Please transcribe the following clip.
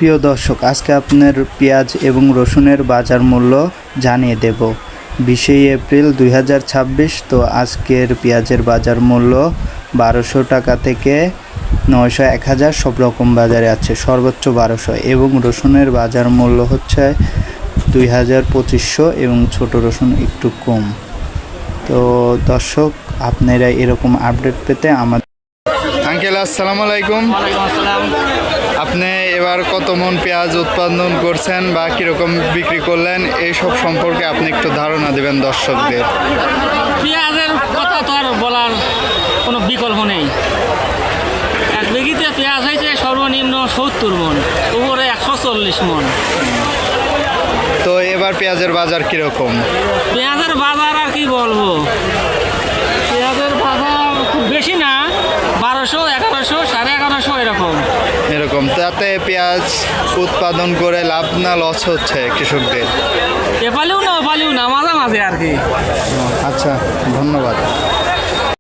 প্রিয় দর্শক, আজকে আপনার পেঁয়াজ এবং রসুনের বাজার মূল্য জানিয়ে দেব। 20 এপ্রিল 2026। তো আজকের পেঁয়াজের বাজার মূল্য 1200 টাকা থেকে 900, 1000 সব রকম বাজারে আছে, সর্বোচ্চ 1200। এবং রসুনের বাজার মূল্য হচ্ছে 2000, 2500 এবং ছোট রসুন একটু কম। তো দর্শক, আপনারা এরকম আপডেট পেতে আমাদের আঙ্কেল আসসালামু আলাইকুম। আপনি এবার কত মন পেঁয়াজ উৎপাদন করছেন বা কীরকম বিক্রি করলেন, এইসব সম্পর্কে আপনি একটু ধারণা দেবেন দর্শকদের। পেঁয়াজের কথা তো আর বলার কোনো বিকল্প নেই। এক বিঘিতে পেঁয়াজ হয়েছে সর্বনিম্ন 70 মন, উপরে 140 মন। তো এবার পেঁয়াজের বাজার কীরকম? পেঁয়াজের বাজার আর কি বলবো, পেঁয়াজের বাজার খুব বেশি না, 1200, 1100, 1150 এরকম। তাতে পেঁয়াজ উৎপাদন করে লাভ না লস হচ্ছে কৃষকদের? এপালেও না ওপালেও না, মাঝামাঝি আর কি। আচ্ছা, ধন্যবাদ।